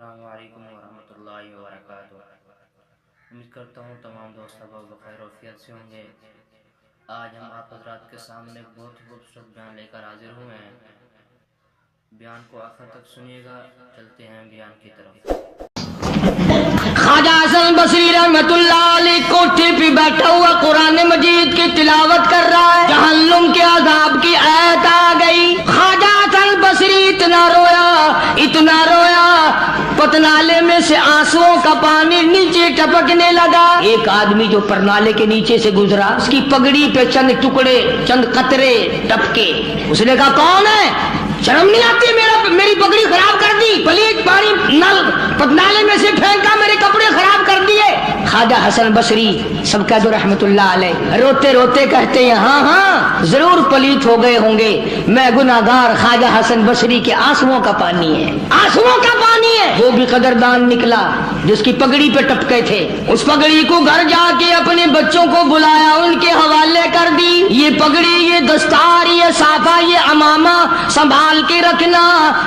السلام علیکم ورحمۃ اللہ وبرکاتہ۔ امید کرتا ہوں تمام دوست احباب بخیر و عافیت سے ہوں گے۔ آج ہم آپ حضرات کے سامنے ایک بہت ہی خوبصورت بیان لے کر حاضر ہوئے ہیں۔ بیان کو آخر تک سنیے گا، چلتے ہیں بیان کی طرف۔ خواجہ حسن بصری رحمت اللہ علیہ کوٹھے پہ بیٹھا ہوا قرآن مجید کی تلاوت کر رہا ہے، جہنم کے عذاب کی آیت آ گئی۔ خواجہ حسن بصری اتنا رویا پتنالے میں سے آنسوؤں کا پانی نیچے ٹپکنے لگا۔ ایک آدمی جو پرنالے کے نیچے سے گزرا، اس کی پگڑی پہ چند ٹکڑے، چند قطرے ٹپکے۔ اس نے کہا کون ہے؟ شرم نہیں آتی؟ میری پگڑی خراب کر دی، پلیت پانی نل پتنالے میں سے پھینکا، میرے کپڑے خراب کر دیے۔ خواجہ حسن بصری سب کہہ دو رحمت اللہ علیہ، روتے روتے کہتے ہیں ہاں ضرور پلیت ہو گئے ہوں گے، میں گناہگار خواجہ حسن بصری کے آنسوؤں کا پانی ہے، آنسوؤں کا پانی ہے۔ وہ بھی قدردان نکلا جس کی پگڑی پہ ٹپکے تھے، اس پگڑی کو گھر جا کے اپنے بچوں کو بلایا، ان کے حوالے کر دی، یہ پگڑی، یہ دستار، یہ صافہ، یہ عمامہ سنبھال کے رکھنا،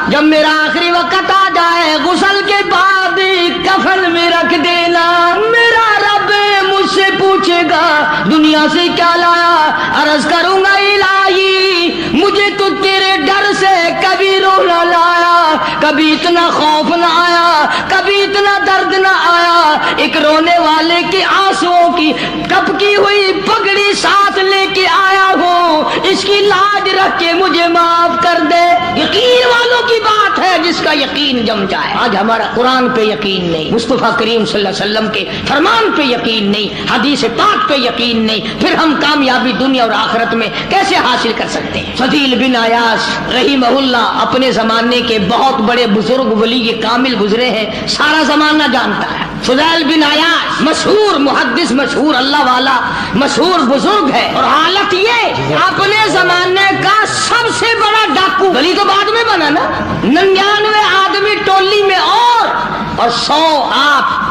جب میرا آخری وقت آ جائے غسل کے بعد کفن میں رکھ دینا، میرا رب مجھ سے پوچھے گا دنیا سے کیا لایا، عرض کروں گا الہی مجھے تو تیرے ڈر سے کبھی رونا لایا، کبھی اتنا خوف نہ آیا، کبھی اتنا درد نہ آیا، ایک رونے والے کے آنسوؤں کی ٹپکی ہوئی پگڑی ساتھ لے کے آیا ہوں، اس کی لاج رکھ کے مجھے معاف کر دے۔ یقین والوں کی بات ہے جس کا یقین جم جائے۔ آج ہمارا قرآن پہ یقین نہیں، مصطفیٰ کریم صلی اللہ علیہ وسلم کے فرمان پہ یقین نہیں، حدیث پاک پہ یقین نہیں، پھر ہم کامیابی دنیا اور آخرت میں کیسے حاصل کر سکتے ہیں؟ فضیل بن عیاض رحمہ اللہ اپنے زمانے کے بہت بڑے بزرگ ولی کامل گزرے ہیں، سارا زمانہ جانتا ہے۔ فضیل بن عیاض مشہور محدث، مشہور اللہ والا، مشہور بزرگ ہے، اور حالت یہ اپنے زمانے کا سب سے بڑا ڈاکو، ولی تو بعد میں بنا نا، 99 آدمی ٹولی میں اور 100 آپ،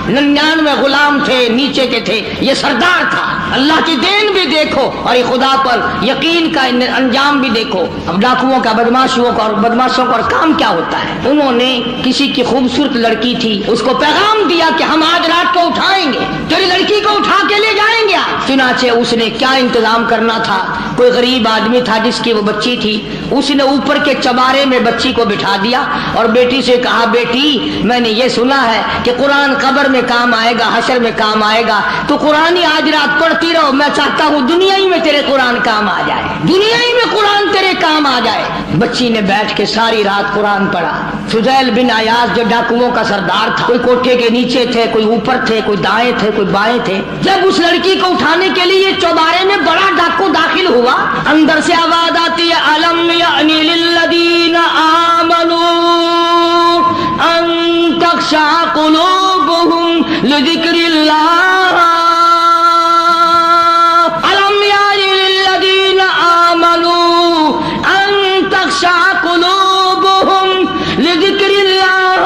99 غلام تھے نیچے کے تھے، یہ سردار تھا۔ اللہ کی دین بھی دیکھو اور خدا پر یقین کا انجام بھی دیکھو۔ اب ڈاکوؤں کا بدماشوں کا کام کیا ہوتا ہے؟ انہوں نے کسی کی خوبصورت لڑکی تھی، اس کو پیغام دیا کہ ہم آج رات کو اٹھائیں گے، تیری لڑکی کو اٹھا کے لے جائیں گے۔ چنانچہ اس نے کیا انتظام کرنا تھا، کوئی غریب آدمی تھا جس کی وہ بچی تھی، اس نے اوپر کے چبارے میں بچی کو بٹھا دیا اور بیٹی سے کہا بیٹی میں نے یہ سنا ہے کہ قرآن قبر میں کام آئے گا، حشر میں کام آئے گا، تو قرآن آج رات پڑھتی رہو، میں چاہتا ہوں دنیا ہی میں تیرے قرآن کام آ جائے، دنیا ہی میں قرآن تیرے کام آ جائے۔ بچی نے بیٹھ کے ساری رات قرآن پڑھا۔ فضیل بن عیاض جو ڈاکوؤں کا سردار تھا، کوئی کوٹھے کے نیچے تھے، کوئی اوپر تھے، کوئی دائیں تھے، کوئی بائیں تھے، جب اس لڑکی کو اٹھانے کے لیے چوبارے میں بڑا ڈاکو داخل ہوا، اندر سے آواز آتی ہے الم یعنی للذین آمنوا ان تخشع قلوبهم لذکر اللہ، الم یعنی للذین آمنوا ان تخشع قلوبهم لذکر اللہ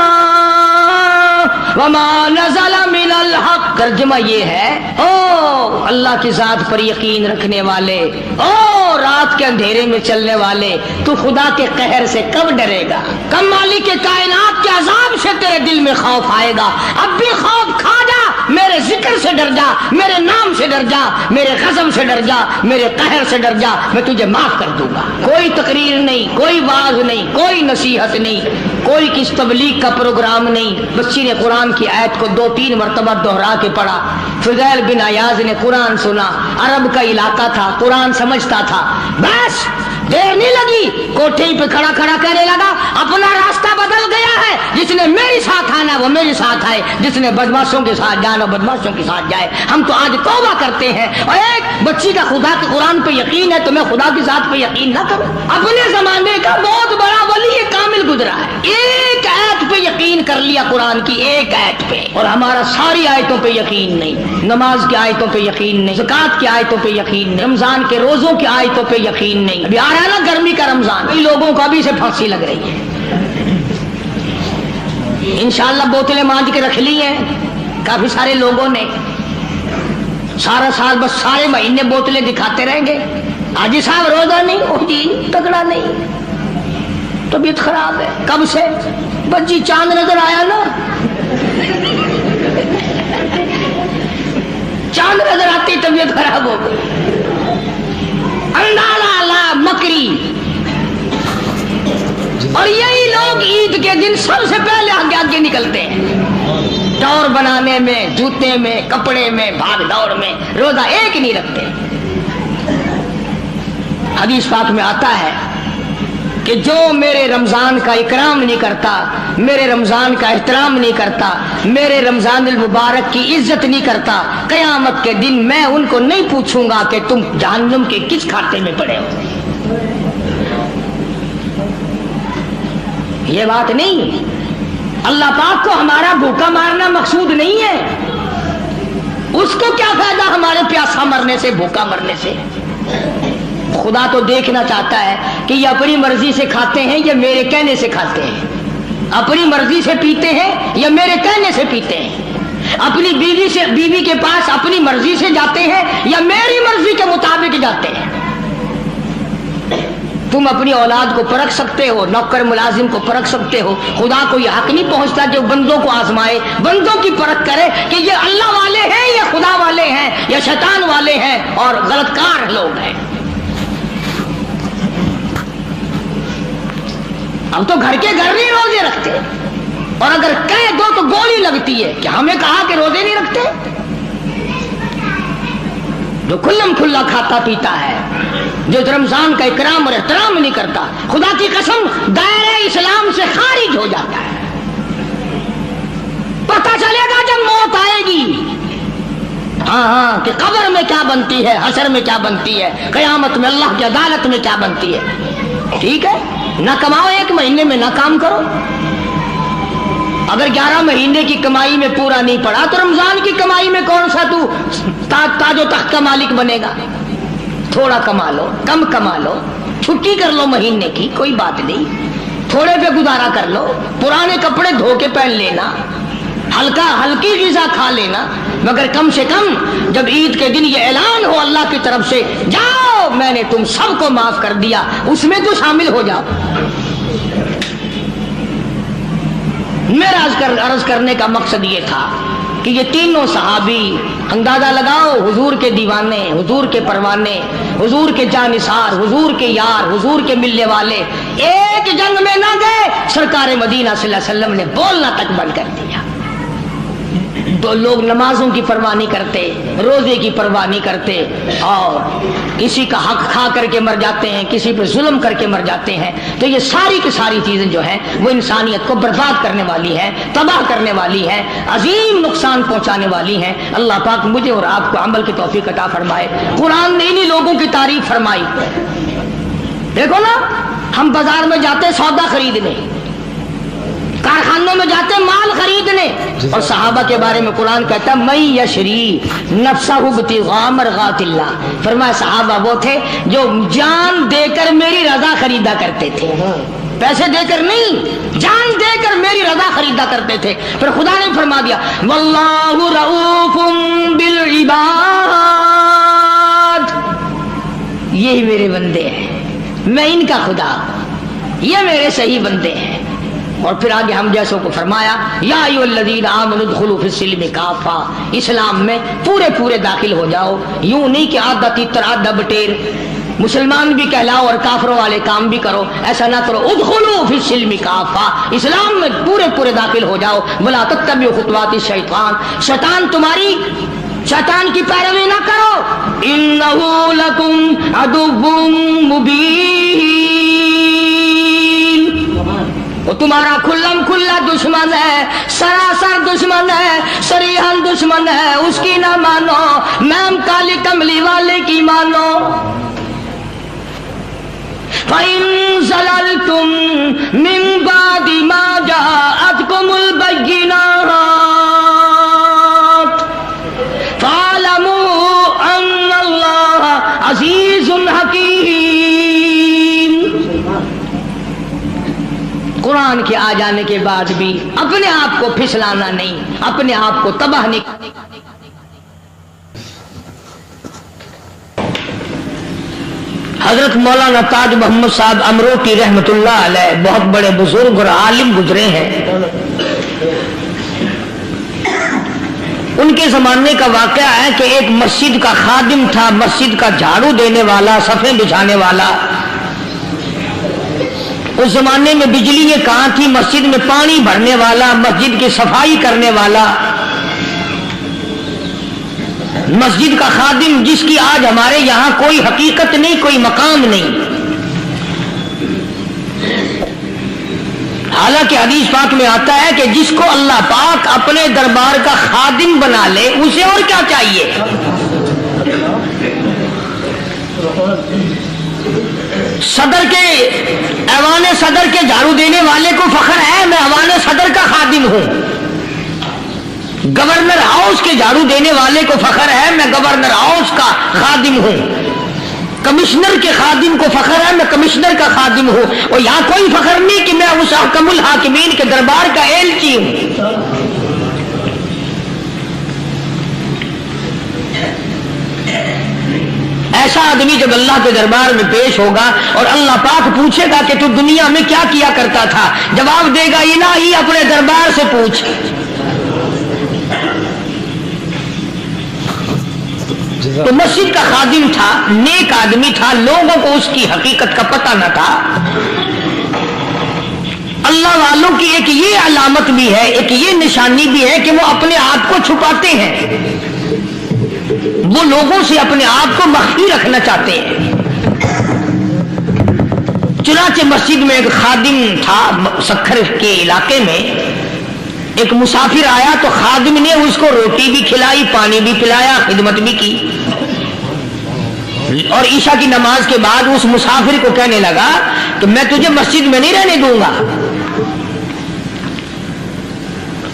وما نزل من الحق۔ ترجمہ یہ ہے او اللہ کی ذات پر یقین رکھنے والے، او رات کے اندھیرے میں چلنے والے، تو خدا کے قہر سے کب ڈرے گا؟ کب مالک کے کائنات کے عذاب سے تیرے دل میں خوف آئے گا؟ اب بھی خوف کھا جا، میرے ذکر سے ڈر جا، میرے نام سے ڈر جا، میرے غضب سے ڈر جا، میرے قہر سے ڈر جا، میں تجھے معاف کر دوں گا۔ کوئی تقریر نہیں، کوئی واعظ نہیں، کوئی نصیحت نہیں، کوئی کس تبلیغ کا پروگرام نہیں۔ بچی نے قرآن کی آیت کو 2-3 مرتبہ دوہرا کے پڑھا۔ فضیل بن عیاض نے قرآن سنا، عرب کا علاقہ تھا، قرآن سمجھتا تھا، بس دیر نہیں لگی، کوٹھے پہ کھڑا کہنے لگا اپنا راستہ بدل گیا ہے، جس نے میرے ساتھ آنا وہ میرے ساتھ آئے، جس نے بدماشوں کے ساتھ جانا بدماشوں کے ساتھ جائے۔ ہم تو آج توبہ کرتے ہیں، اور ایک بچی کا خدا کے قرآن پہ یقین ہے تو میں خدا کی ذات پہ یقین نہ کروں؟ اپنے زمانے کا بہت بڑا ولی کامل گزرا ہے، ایک آیت پہ یقین کر لیا، قرآن کی ایک آیت پہ، اور ہمارا ساری آیتوں پہ یقین نہیں، نماز کی آیتوں پہ یقین نہیں، زکوٰۃ کی آیتوں پہ یقین نہیں، رمضان کے روزوں کی آیتوں پہ یقین نہیں۔ ابھی آ رہا ہے نا گرمی کا رمضان، کئی لوگوں کو ابھی سے پھانسی لگ رہی ہے۔ انشاءاللہ بوتلیں مانج کے رکھ لی ہیں کافی سارے لوگوں نے، سارا سال بس سارے مہینے بوتلیں دکھاتے رہیں گے، حاجی صاحب روزہ نہیں، جی تگڑا نہیں، طبیعت خراب ہے، کب سے؟ بچی چاند نظر آیا نا، چاند نظر آتی طبیعت خراب ہو گئی. اندازہ لا مکری. اور یہی لوگ عید کے دن سب سے پہلے آگے آگے نکلتے ہیں، ٹور بنانے میں، جوتے میں، کپڑے میں، بھاگ دوڑ میں. روزہ ایک نہیں رکھتے. حدیث پاک میں آتا ہے کہ جو میرے رمضان کا اکرام نہیں کرتا، میرے رمضان کا احترام نہیں کرتا، میرے رمضان المبارک کی عزت نہیں کرتا، قیامت کے دن میں ان کو نہیں پوچھوں گا کہ تم جہنم کے کس کھاتے میں پڑے ہو. یہ بات نہیں. اللہ پاک کو ہمارا بھوکا مارنا مقصود نہیں ہے. اس کو کیا فائدہ ہمارے پیاسا مرنے سے، بھوکا مرنے سے. خدا تو دیکھنا چاہتا ہے کہ یہ اپنی مرضی سے کھاتے ہیں یا میرے کہنے سے کھاتے ہیں، اپنی مرضی سے پیتے ہیں یا میرے کہنے سے پیتے ہیں، اپنی بیوی کے پاس اپنی مرضی سے جاتے ہیں یا میری مرضی کے مطابق جاتے ہیں. تم اپنی اولاد کو پرکھ سکتے ہو، نوکر ملازم کو پرکھ سکتے ہو. خدا کو یہ حق نہیں پہنچتا جو بندوں کو آزمائے، بندوں کی پرکھ کرے کہ یہ اللہ والے ہیں یا خدا والے ہیں یا شیطان والے ہیں اور غلط کار لوگ ہیں. ہم تو گھر کے گھر نہیں روزے رکھتے، اور اگر کہہ دو تو گولی لگتی ہے کہ ہمیں کہا کہ روزے نہیں رکھتے. جو کھلم کھلا کھاتا پیتا ہے، جو رمضان کا اکرام اور احترام نہیں کرتا، خدا کی قسم دائرہ اسلام سے خارج ہو جاتا ہے. پتہ چلے گا جب موت آئے گی، ہاں کہ قبر میں کیا بنتی ہے، حشر میں کیا بنتی ہے، قیامت میں اللہ کی عدالت میں کیا بنتی ہے. ٹھیک ہے، نہ کماؤ ایک مہینے میں، نہ کام کرو. اگر 11 مہینے کی کمائی میں پورا نہیں پڑا تو رمضان کی کمائی میں کون سا تو تاج و تخت کا مالک بنے گا. تھوڑا کما لو، کم کما لو، چھٹی کر لو مہینے کی، کوئی بات نہیں، تھوڑے پہ گزارا کر لو. پرانے کپڑے دھو کے پہن لینا، ہلکی غذا کھا لینا، مگر کم سے کم جب عید کے دن یہ اعلان ہو اللہ کی طرف سے، جاؤ میں نے تم سب کو معاف کر دیا، اس میں تو شامل ہو جاؤ. میرا عرض کرنے کا مقصد یہ تھا کہ یہ تینوں صحابی، اندازہ لگاؤ، حضور کے دیوانے، حضور کے پروانے، حضور کے جانثار، حضور کے یار، حضور کے ملنے والے، ایک جنگ میں نہ گئے. سرکار مدینہ صلی اللہ علیہ وسلم نے بولنا تک بند کر دیا. تو لوگ نمازوں کی پرواہ نہیں کرتے، روزے کی پرواہ نہیں کرتے، اور کسی کا حق کھا کر کے مر جاتے ہیں، کسی پہ ظلم کر کے مر جاتے ہیں. تو یہ ساری کی ساری چیزیں جو ہیں وہ انسانیت کو برباد کرنے والی ہیں، تباہ کرنے والی ہیں، عظیم نقصان پہنچانے والی ہیں. اللہ پاک مجھے اور آپ کو عمل کی توفیق عطا فرمائے. قرآن نے انہی لوگوں کی تعریف فرمائی. دیکھو نا، ہم بازار میں جاتے سودا خریدنے، کارخانوں میں جاتے مال خریدنے، اور صحابہ کے بارے میں قرآن کہتا ہے من یشری نفسہ ابتغاء مرضات اللہ. فرمایا صحابہ وہ تھے جو جان دے کر میری رضا خریدا کرتے تھے، پیسے دے کر نہیں، جان دے کر میری رضا خریدا کرتے تھے. پھر خدا نے فرما دیا واللہ رؤوف بالعباد، یہی میرے بندے ہیں، میں ان کا خدا، یہ میرے صحیح بندے ہیں. اور پھر آگے ہم جیسوں کو فرمایا یا ایھا الذین آمنوا ادخلوا فی السلم کافہ، اسلام میں پورے داخل ہو جاؤ. یوں نہیں کہ آدھا تیتر آدھا بٹیر، مسلمان بھی کہلاؤ اور کافروں والے کام بھی کرو، ایسا نہ کرو. ادخلوا فی السلم کافہ، اسلام میں پورے داخل ہو جاؤ. ولا تتبعوا خطوات الشیطان، شیطان کی پیروی نہ کرو. انہ لکم عدو مبین، وہ تمہارا کھلم کھلا دشمن ہے، سراسر دشمن ہے، صریحاً دشمن ہے. اس کی نہ مانو، میم کالی کملی والے کی مانو. فَإِن زَلَلْتُم مِّن بَعْدِ مَا جَاءَتْكُمُ الْبَيِّنَاتُ فَاعْلَمُوا أَنَّ اللَّهَ عَزِيزٌ حَكِيمٌ. قرآن کے آ جانے کے بعد بھی اپنے آپ کو پھسلانا نہیں، اپنے آپ کو تباہ نہیں. حضرت مولانا تاج محمد صاحب امروٹی رحمتullah علیہ بہت بڑے بزرگ اور عالم گزرے ہیں. ان کے زمانے کا واقعہ ہے کہ ایک مسجد کا خادم تھا، مسجد کا جھاڑو دینے والا، صفیں بچھانے والا. اس زمانے میں بجلی یہ کہاں تھی، مسجد میں پانی بھرنے والا، مسجد کی صفائی کرنے والا، مسجد کا خادم جس کی آج ہمارے یہاں کوئی حقیقت نہیں، کوئی مقام نہیں. حالانکہ حدیث پاک میں آتا ہے کہ جس کو اللہ پاک اپنے دربار کا خادم بنا لے اسے اور کیا چاہیے. صدر کے ایوان صدر کے جھاڑو دینے والے کو فخر ہے میں ایوان صدر کا خادم ہوں. گورنر ہاؤس کے جھاڑو دینے والے کو فخر ہے میں گورنر ہاؤس کا خادم ہوں. کمشنر کے خادم کو فخر ہے میں کمشنر کا خادم ہوں. اور یہاں کوئی فخر نہیں کہ میں اس حکم الحاکمین کے دربار کا ایلچی ہوں. ایسا آدمی جب اللہ کے دربار میں پیش ہوگا اور اللہ پاک پوچھے گا کہ تو دنیا میں کیا کیا کرتا تھا، جواب دے گا الہی اپنے دربار سے پوچھ. تو مسجد کا خادم تھا، نیک آدمی تھا، لوگوں کو اس کی حقیقت کا پتہ نہ تھا. اللہ والوں کی ایک یہ علامت بھی ہے، ایک یہ نشانی بھی ہے کہ وہ اپنے آپ کو چھپاتے ہیں، وہ لوگوں سے اپنے آپ کو مخفی رکھنا چاہتے ہیں. چنانچہ مسجد میں ایک خادم تھا، سکھر کے علاقے میں ایک مسافر آیا تو خادم نے اس کو روٹی بھی کھلائی، پانی بھی پلایا، خدمت بھی کی. اور عشاء کی نماز کے بعد اس مسافر کو کہنے لگا کہ میں تجھے مسجد میں نہیں رہنے دوں گا.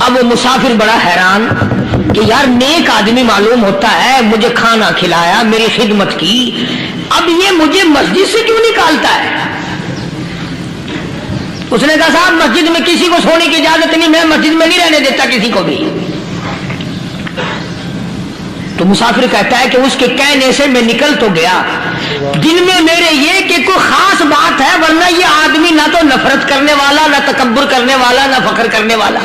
اب وہ مسافر بڑا حیران کہ یار نیک آدمی معلوم ہوتا ہے، مجھے کھانا کھلایا، میری خدمت کی، اب یہ مجھے مسجد سے کیوں نکالتا ہے. اس نے کہا صاحب مسجد میں کسی کو سونے کی اجازت نہیں، میں مسجد میں نہیں رہنے دیتا کسی کو بھی. تو مسافر کہتا ہے کہ اس کے کہنے سے میں نکل تو گیا، دل میں میرے یہ کہ کوئی خاص بات ہے، ورنہ یہ آدمی نہ تو نفرت کرنے والا، نہ تکبر کرنے والا، نہ فخر کرنے والا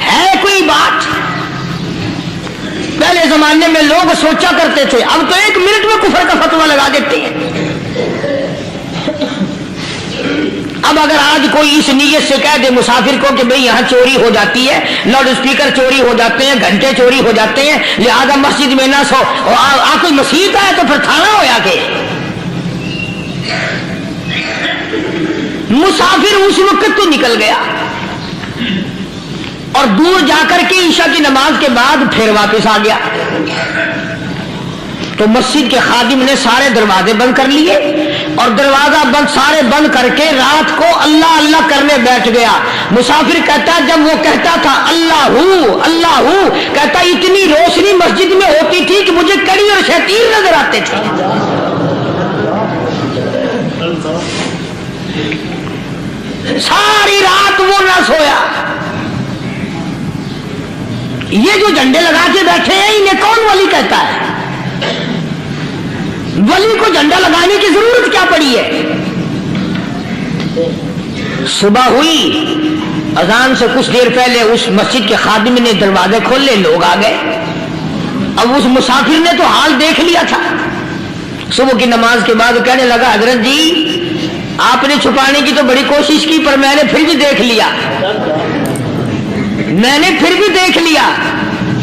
ہے. کوئی بات پہلے زمانے میں لوگ سوچا کرتے تھے، اب تو ایک منٹ میں کفر کا فتویٰ لگا دیتے ہیں. اب اگر آج کوئی اس نیت سے کہہ دے مسافر کو کہ بھئی یہاں چوری ہو جاتی ہے، لاؤڈ اسپیکر چوری ہو جاتے ہیں، گھنٹے چوری ہو جاتے ہیں، لہذا مسجد میں نہ سو، اور کوئی مسیحت ہے تو پھر تھانہ ہو یا کہ مسافر اس وقت تو نکل گیا اور دور جا کر کے عشاء کی نماز کے بعد پھر واپس آ گیا. تو مسجد کے خادم نے سارے دروازے بند کر لیے اور دروازہ بند سارے بند کر کے رات کو اللہ اللہ کرنے بیٹھ گیا. مسافر کہتا جب وہ کہتا تھا اللہ ہو کہتا اتنی روشنی مسجد میں ہوتی تھی کہ مجھے کڑی اور شیطان نظر آتے تھے. ساری رات وہ نہ سویا. یہ جو جھنڈے لگا کے بیٹھے ہیں انہیں کون ولی کہتا ہے؟ ولی کو جھنڈا لگانے کی ضرورت کیا پڑی ہے؟ صبح ہوئی، اذان سے کچھ دیر پہلے اس مسجد کے خادم نے دروازے کھولے، لوگ آ گئے. اب اس مسافر نے تو حال دیکھ لیا تھا. صبح کی نماز کے بعد کہنے لگا حضرت جی آپ نے چھپانے کی تو بڑی کوشش کی پر میں نے پھر بھی دیکھ لیا،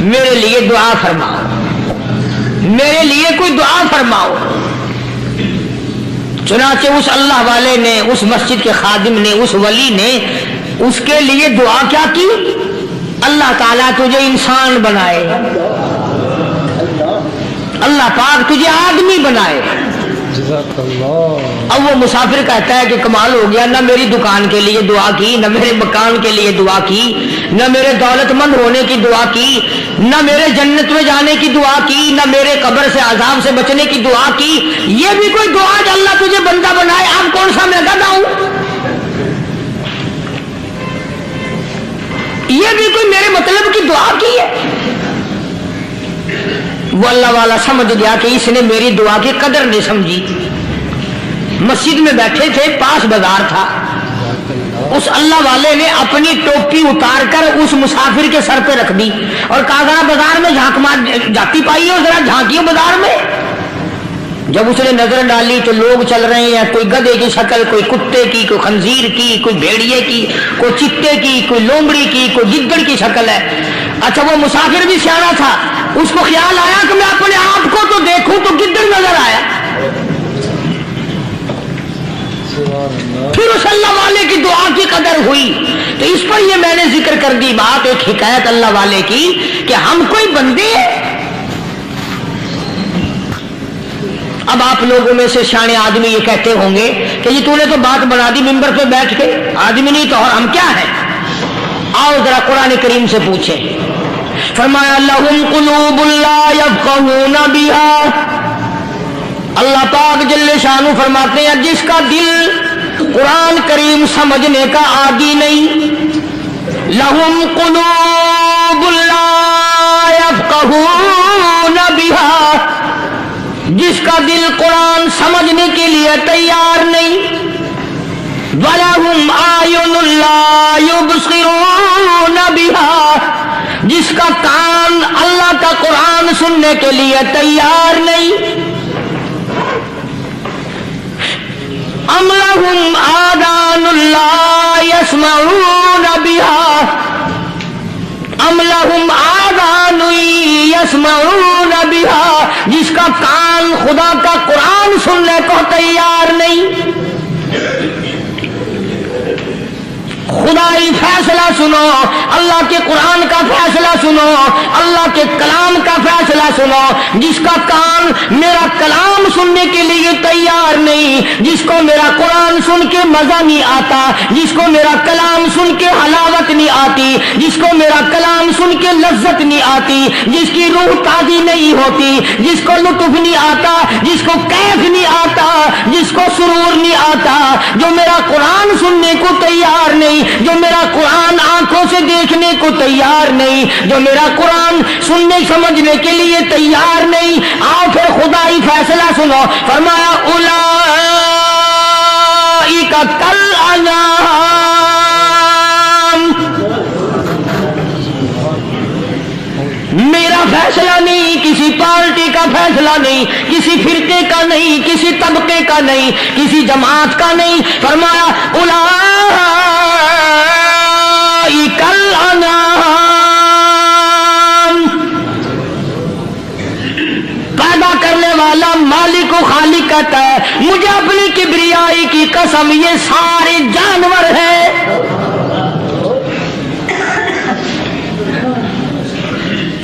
میرے لیے دعا فرماؤ، میرے لیے کوئی دعا فرماؤ. چنانچہ اس اللہ والے نے، اس مسجد کے خادم نے، اس ولی نے اس کے لیے دعا کیا کی؟ اللہ تعالیٰ تجھے انسان بنائے، اللہ پاک تجھے آدمی بنائے. اب وہ مسافر کہتا ہے کہ کمال ہو گیا، نہ میری دکان کے لیے دعا کی، نہ میرے مکان کے لیے دعا کی، نہ میرے دولت مند ہونے کی دعا کی، نہ میرے جنت میں جانے کی دعا کی، نہ میرے قبر سے عذاب سے بچنے کی دعا کی. یہ بھی کوئی دعا کہ اللہ تجھے بندہ بنائے؟ اب کون سا میں گدھا ہوں؟ یہ بھی کوئی میرے مطلب کی دعا کی ہے؟ वो अल्लाह वाला समझ गया कि इसने मेरी दुआ की कदर नहीं समझी। मस्जिद में बैठे थे, पास बाजार था। उस अल्लाह वाले ने अपनी टोपी उतार कर उस मुसाफिर के सर पे रख दी और कहा जरा बाजार में झांक मार, जाती पाई हो, जरा झांकियो बाजार में। जब उसने नजर डाली तो लोग चल रहे हैं, कोई गधे की शक्ल, कोई कुत्ते की, कोई खंजीर की, कोई भेड़िए की, कोई चित्ते की, कोई लोमड़ी की, कोई गिद्दड़ की शक्ल है। अच्छा, वो मुसाफिर भी सियाना था, उसको ख्याल आया कि मैं अपने आप को तो देखूं तो गिद्दड़ नजर आया। फिर उस अल्लाह वाले की दुआ की कदर हुई। तो इस पर ये मैंने जिक्र कर दी बात, एक हिकायत अल्लाह वाले की कि हम कोई बंदे। अब आप लोगों में से शाने आदमी ये कहते होंगे कि ये तूने तो बात बना दी मिंबर पे बैठ के, आदमी नहीं तो और हम क्या है। आओ जरा कुरान करीम से पूछे। फरमाया लहुम कुलूबुन ला यफ़क़हूना बिहा। अल्लाह पाक जल्ले शानु फरमाते हैं जिसका दिल कुरान करीम समझने का आदी नहीं। लहुम कुलूबुन ला यफ़क़हूना बिहा, जिसका दिल कुरान समझने के लिए तैयार नहीं। वलहुम आयुनुन ला युबसिरूना बिहा, जिसका कान अल्लाह का कुरान सुनने के लिए तैयार नहीं। अम लहुम आदानुन ला यस्मऊना बिहा, अम लहुम आदानु यस्मऊना बिहा, जिसका कान खुदा का कुरान सुनने को तैयार नहीं। खुदाई फैसला सुनो, अल्लाह के कुरान का फैसला सुनो, अल्लाह के कलाम का फैसला सुनो। जिसका कान मेरा कलाम सुनने के लिए तैयार नहीं, जिसको मेरा कुरान सुन के मजा नहीं आता, जिसको मेरा कलाम सुन के हलावत नहीं आती, जिसको मेरा कलाम सुन के लज्जत नहीं आती, जिसकी रूह ताजी नहीं होती, जिसको लुत्फ नहीं आता, जिसको कैफ नहीं आता, जिसको सुरूर नहीं आता, जो मेरा कुरान सुनने को तैयार नहीं, जो मेरा कुरान आंखों से देखने को तैयार नहीं, जो मेरा कुरान सुनने समझने के लिए तैयार नहीं। आओ फिर खुदाई फैसला सुनो। फरमाया उलाइका कल अनाम। मेरा फैसला नहीं, किसी पार्टी का फैसला नहीं, किसी फिरके का नहीं, किसी तबके का नहीं, किसी जमात का नहीं। फरमाया उलाइकल अनाम। पैदा करने वाला मालिक को खालिक कहता है, मुझे अपनी किबरियाई की कसम, ये सारे जानवर हैं।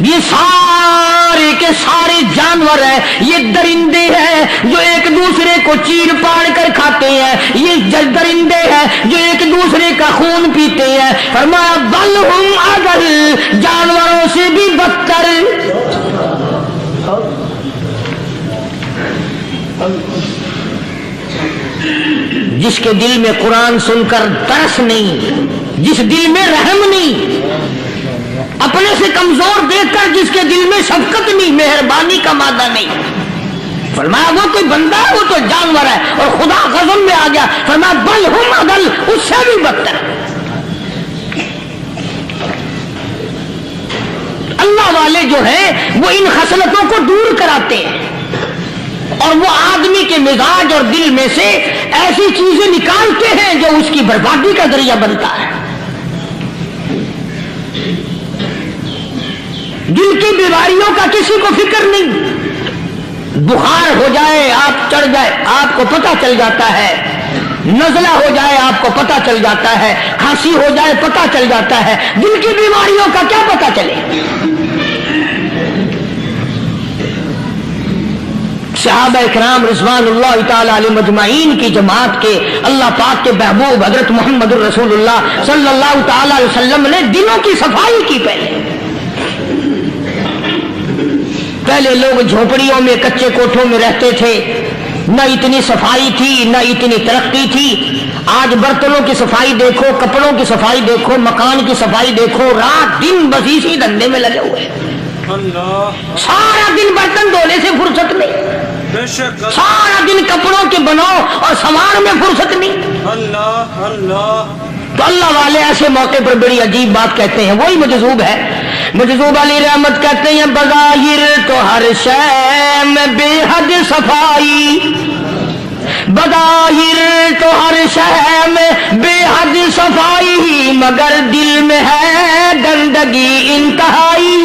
ये सारे के सारे जानवर हैं, ये दरिंदे हैं जो एक दूसरे को चीर पाड़ कर खाते हैं, ये दरिंदे हैं जो एक दूसरे का खून पीते हैं। फरमाया बल हुम अदल, जानवरों से भी बदतर। जिसके दिल में कुरान सुनकर तरस नहीं, जिस दिल में रहम नहीं, अपने से कमजोर देखकर जिसके दिल में शफकत नहीं, मेहरबानी का मादा नहीं। फरमाया वो कोई बंदा है, वो तो जानवर है। और खुदा गज़ब में आ गया, फरमाया बल हुम अदल, उससे भी बदतर। अल्लाह वाले जो हैं वो इन खसलतों को दूर कराते हैं और वो आदमी के मिजाज और दिल में से ऐसी चीजें निकालते हैं जो उसकी बर्बादी का जरिया बनता है। दिल की बीमारियों का किसी को फिक्र नहीं। बुखार हो जाए, आप चढ़ जाए, आपको पता चल जाता है। नज़ला हो जाए, आपको पता चल जाता है। खांसी हो जाए, पता चल जाता है। दिल की बीमारियों का क्या पता चले। सहाबा इकराम रिज़वानुल्लाह ताला अलैहिम अजमाइन की जमात के अल्लाह पाक के महबूब हजरत मोहम्मद रसूलुल्लाह सल्लल्लाहु ताला अलैहि वसल्लम ने दिलों की सफाई की। पहले लोग झोपड़ियों में, कच्चे कोठों में रहते थे, न इतनी सफाई थी, न इतनी तरक्की थी। आज बर्तनों की सफाई देखो, कपड़ों की सफाई देखो, मकान की सफाई देखो, रात दिन बस इसी धंधे में लगे हुए। सारा दिन बर्तन धोने से फुर्सत नहीं, सारा दिन कपड़ों के बनाओ और सामान में फुर्सत नहीं। तो अल्लाह वाले ऐसे मौके पर बड़ी अजीब बात कहते हैं, वही मजजूब है। मजजूब अली रहमत कहते हैं, बज़ाहिर तो हर शय में बेहद सफाई, बज़ाहिर तो हर शय में बेहद सफाई, मगर दिल में है गंदगी इंतहाई।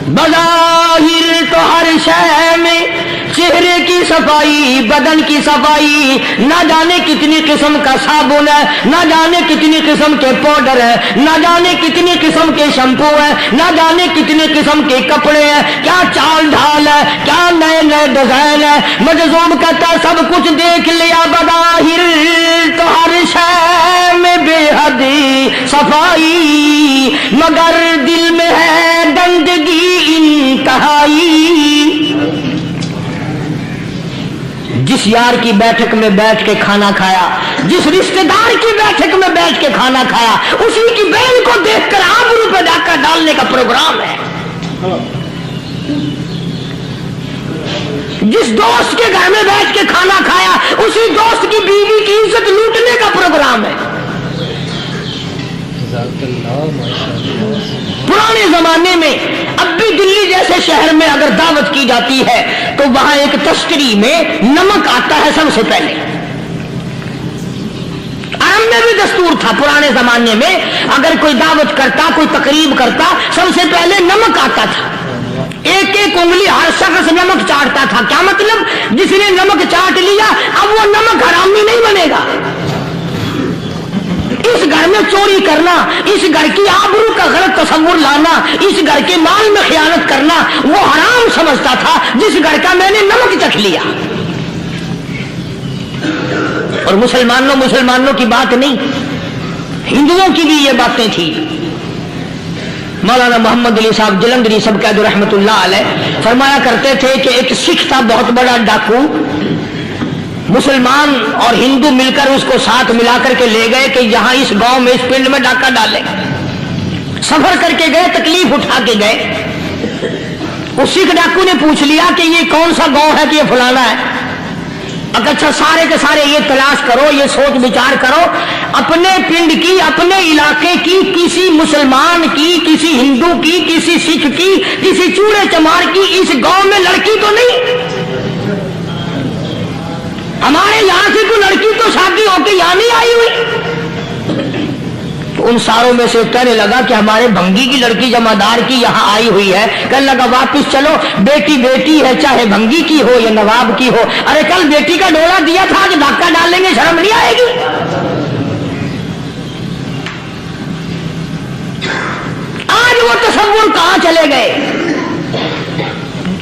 बज़ाहिर तो हर शय में चेहरे की सफाई, बदन की सफाई, ना जाने कितनी किस्म का साबुन है, ना जाने कितनी किस्म के पाउडर है, ना जाने कितनी किस्म के शैम्पू है, ना जाने कितने किस्म के कपड़े हैं, क्या चाल ढाल है, क्या नए नए डिजाइन है। मजजूम कहता है सब कुछ देख लिया, बज़ाहिर तो हर शय में बेहद सफाई, मगर दिल में है गंदगी इंतहाई। जिस यार की बैठक में बैठ के खाना खाया, जिस रिश्तेदार की बैठक में बैठ के खाना खाया, उसी की बहन को देखकर आबरू पे डाका डालने का प्रोग्राम है। जिस दोस्त के घर में बैठ के खाना खाया, उसी दोस्त की बीवी की इज्जत लूटने का प्रोग्राम है। पुराने जमाने में अब भी दिल्ली जैसे शहर में अगर दावत की जाती है तो वहां एक तश्तरी में नमक आता है सबसे पहले। आराम में भी दस्तूर था पुराने जमाने में, अगर कोई दावत करता, कोई तकरीब करता, सबसे पहले नमक आता था। एक एक उंगली हर शख्स नमक चाटता था। क्या मतलब? जिसने नमक चाट लिया अब वो नमक हरामी नहीं बनेगा। इस घर में चोरी करना, इस घर की आबरू का गलत तस्वुर लाना, इस घर के माल में खयानत करना वो हराम समझता था जिस घर का मैंने नमक चख लिया। और मुसलमानों की बात नहीं, हिंदुओं की भी ये बातें थी। मौलाना मोहम्मद अली साहब जलंधरी सब कहते रहमतुल्लाह अलैह फरमाया करते थे कि एक सिख था बहुत बड़ा डाकू, मुसलमान और हिंदू मिलकर उसको साथ मिलाकर के ले गए कि यहां इस गांव में, इस पिंड में डाका डाले। सफर करके गए, तकलीफ उठा के गए। उस सिख डाकू ने पूछ लिया कि ये कौन सा गांव है कि ये फलाना है। अच्छा सारे के सारे ये तलाश करो, ये सोच विचार करो, अपने पिंड की, अपने इलाके की, किसी मुसलमान की, किसी हिंदू की, किसी सिख की, किसी चूड़े चमार की इस गांव में लड़की तो नहीं। हमारे यहां से कोई लड़की तो शादी होके यहां नहीं आई हुई। तो उन सारों में से कहने लगा कि हमारे भंगी की लड़की जमादार की यहां आई हुई है। कहने लगा वापिस चलो, बेटी बेटी है, चाहे भंगी की हो या नवाब की हो। अरे कल बेटी का डोला दिया था, आज धक्का डालेंगे, शर्म नहीं आएगी? आज वो तस्वुर कहां चले गए?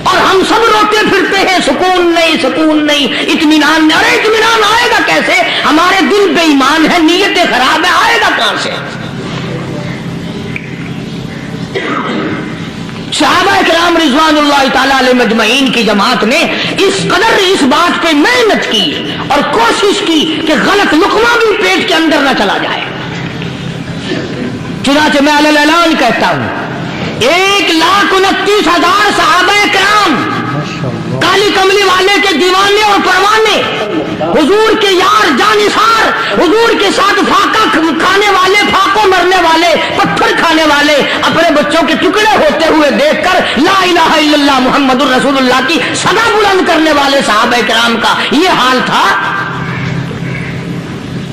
और हम सब रोते फिरते हैं, सुकून नहीं, सुकून नहीं, इत्मीनान नहीं। अरे इत्मीनान आएगा कैसे? हमारे दिल बेईमान है, नीयतें खराब है, आएगा कहां से? सहाबा किराम रिज़वानुल्लाह ताला अलैहिम अजमईन की जमात ने इस कदर इस बात पे मेहनत की और कोशिश की कि गलत लुकमा भी पेट के अंदर न चला जाए। चुनाचे मैं अलल ऐलान कहता हूं, 1,29,000 सहाबा किराम काली कमली वाले के दीवाने और परवाने, हुजूर के यार जानिसार, हुजूर के साथ फाका खाने वाले, फाको मरने वाले, पत्थर खाने वाले, अपने बच्चों के टुकड़े होते हुए देखकर ला इलाहा इल्लल्लाह मुहम्मदुर रसूलुल्लाह की सदा बुलंद करने वाले सहाबा किराम का ये हाल था।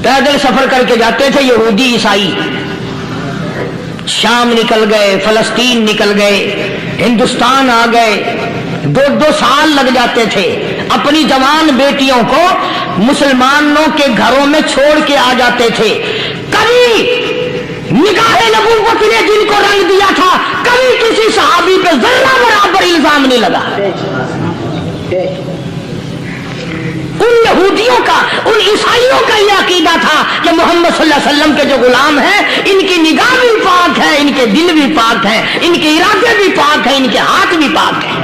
पैदल सफर करके जाते थे यहूदी ईसाई, शाम निकल गए, फलस्तीन निकल गए, हिंदुस्तान आ गए, 2-2 साल लग जाते थे। अपनी जवान बेटियों को मुसलमानों के घरों में छोड़ के आ जाते थे। कभी निगाहे नबूवत ने जिनको रंग दिया था, कभी किसी सहाबी पे जर्रा बराबर इल्जाम नहीं लगा। उन यहूदियों का, उन ईसाइयों का यह अकीदा था कि मोहम्मद सल्लल्लाहु अलैहि वसल्लम के जो गुलाम हैं, इनकी निगाह भी पाक है, इनके दिल भी पाक है, इनके इरादे भी पाक है, इनके हाथ भी पाक है।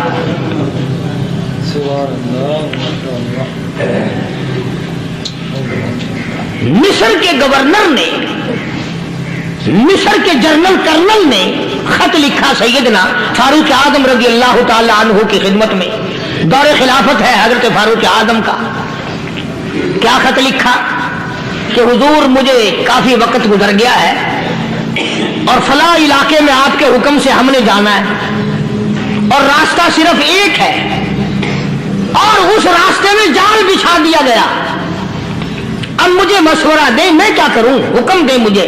मिस्र के गवर्नर ने मिस्र के जनरल कर्नल ने खत लिखा सैयदना फारूक आजम रजी अल्लाह ताला अन्हु की खिदमत में। दौरे खिलाफत है हजरत फारूक आजम का। क्या खत लिखा कि हुजूर मुझे काफी वक्त गुजर गया है और फला इलाके में आपके हुक्म से हमने जाना है और रास्ता सिर्फ एक है और उस रास्ते में जाल बिछा दिया गया। अब मुझे मशवरा दे, मैं क्या करूं, हुक्म दे मुझे।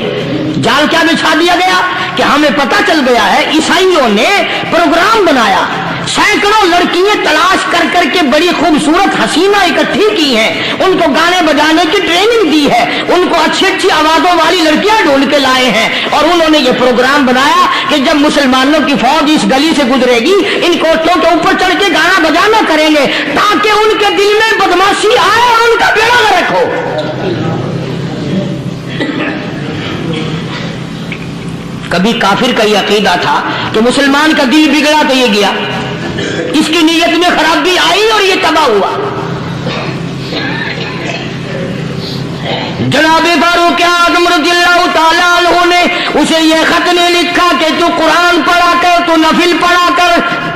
जाल क्या बिछा दिया गया कि हमें पता चल गया है ईसाइयों ने प्रोग्राम बनाया, सैकड़ों लड़कियां तलाश कर करके बड़ी खूबसूरत हसीना इकट्ठी की हैं, उनको गाने बजाने की ट्रेनिंग दी है, उनको अच्छी अच्छी आवाजों वाली लड़कियां ढूंढ के लाए हैं और उन्होंने ये प्रोग्राम बनाया कि जब मुसलमानों की फौज इस गली से गुजरेगी इन कोठों के ऊपर चढ़ के गाना बजाना करेंगे ताकि उनके दिल में बदमाशी आए और उनका बेड़ा गर्क हो। कभी काफिर का ये अकीदा था कि मुसलमान का दिल बिगड़ा तो ये गया, इसकी नीयत में खराबी आई और ये तबाह हुआ। जनाबे फारूक आज़म रज़ियल्लाहु ताला अन्हु ने उसे ये खत ने लिखा कि तू कुरान पढ़ा कर, तू नफिल पढ़ा कर।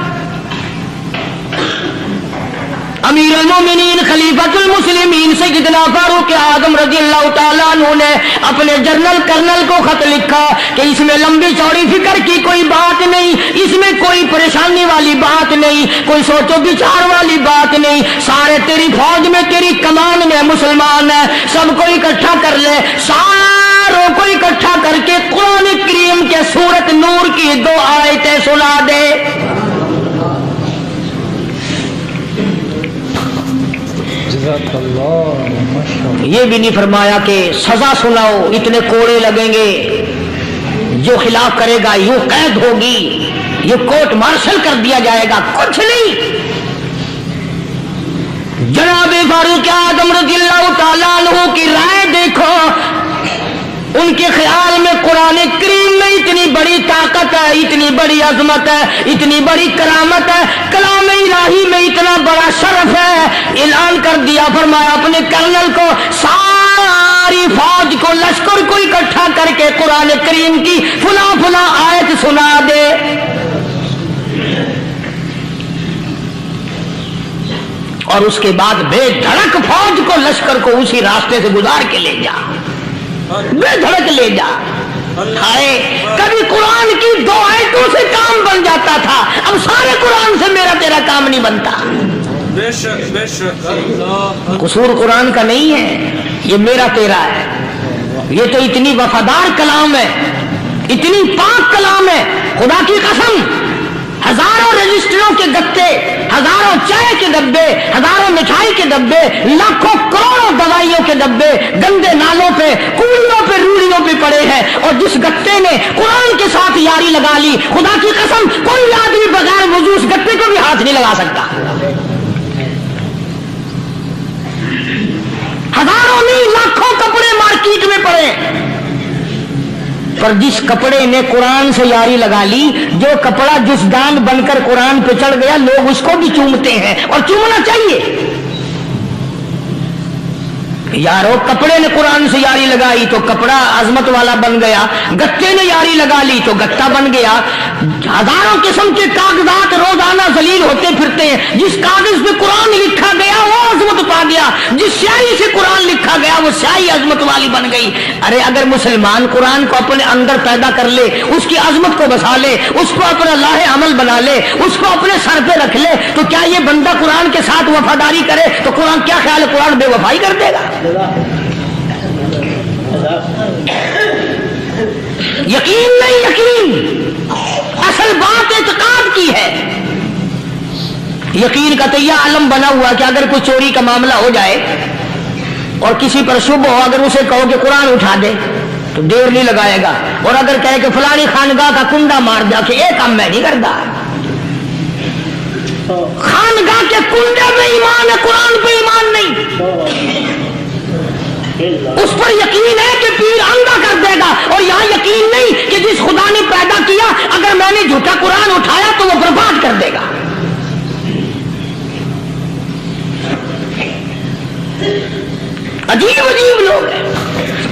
अमीर अल-मोमिनीन खलीफतुल मुस्लिमीन सैयदना फारूक आज़म रज़ियल्लाहु ताला अन्हु ने अपने जनरल कर्नल को खत लिखा कि इसमें लंबी चौड़ी फिक्र की कोई बात नहीं, इसमें कोई परेशानी वाली बात नहीं, कोई सोचो विचार वाली बात नहीं। सारे तेरी फौज में, तेरी कमान में मुसलमान है, सबको इकट्ठा कर ले, सारों को इकट्ठा करके कुरान करीम के सूरत नूर की 2 आयतें सुना दे। ये भी नहीं फरमाया कि सजा सुनाओ, इतने कोड़े लगेंगे, जो खिलाफ करेगा यूं कैद होगी, ये कोर्ट मार्शल कर दिया जाएगा, कुछ नहीं। जनाबे फारूक आज़म रज़ियल्लाहु ताला अन्हु की राय देखो, उनके ख्याल में कुरान करीम में इतनी बड़ी ताकत है, इतनी बड़ी अजमत है, इतनी बड़ी करामत है, कलाम इलाही में इतना बड़ा शरफ है। ऐलान कर दिया, फरमाया अपने कर्नल को सारी फौज को, लश्कर को इकट्ठा करके कुरान करीम की फुला फुला आयत सुना दे। और उसके बाद बेधड़क फौज को, लश्कर को उसी रास्ते से गुजार के ले जा, बेधड़क ले जा। हाय, कभी कुरान की 2 आयतों से काम बन जाता था, अब सारे कुरान से मेरा तेरा काम नहीं बनता। बेशक बेशक कसूर कुरान का नहीं है, ये मेरा तेरा है। ये तो इतनी वफादार कलाम है, इतनी पाक कलाम है, खुदा की कसम। हजारों रजिस्टरों के गत्ते, हजारों चाय के डब्बे, हजारों मिठाई के डब्बे, लाखों करोड़ों दवाइयों के डब्बे गंदे नालों पे, कूड़ियों पे, रूढ़ियों पे पड़े हैं और जिस गत्ते ने कुरान के साथ यारी लगा ली, खुदा की कसम कोई आदमी बगैर वजू उस गत्ते को भी हाथ नहीं लगा सकता। हजारों नहीं, लाखों कपड़े मार्केट में पड़े, पर जिस कपड़े ने कुरान से यारी लगा ली, जो कपड़ा जुज़दान बनकर कुरान पे चढ़ गया, लोग उसको भी चूमते हैं और चूमना चाहिए। यारो, कपड़े ने कुरान से यारी लगाई तो कपड़ा अजमत वाला बन गया, गत्ते ने यारी लगा ली तो गत्ता बन गया। हजारों किस्म के कागजात रोजाना जलील होते फिरते हैं, जिस कागज पे कुरान लिखा गया वो अजमत पा गया, जिस स्याही से कुरान लिखा गया वो स्याही अजमत वाली बन गई। अरे अगर मुसलमान कुरान को अपने अंदर पैदा कर ले, उसकी अजमत को बसा ले, उसको अपना लाहे अमल बना ले, उसको अपने सर पे रख ले, तो क्या ये बंदा कुरान के साथ वफादारी करे तो कुरान, क्या ख्याल है, कुरान बेवफाई कर देगा? यकीन नहीं, यकीन असल बात इत्काद की है। यकीन का तो यह आलम बना हुआ कि अगर कोई चोरी का मामला हो जाए और किसी पर शुभ हो, अगर उसे कहो कि कुरान उठा दे तो देर नहीं लगाएगा, और अगर कहे कि फलानी खानगाह का कुंडा मार जा के ये काम मैं नहीं करता। खानगाह के कुंडे में ईमान है, कुरान पे ईमान नहीं। उस पर यकीन है कि पीर अंधा कर देगा, और यहां यकीन नहीं कि जिस खुदा ने पैदा किया अगर मैंने झूठा कुरान उठाया तो वो बर्बाद कर देगा। अजीब अजीब लोग हैं।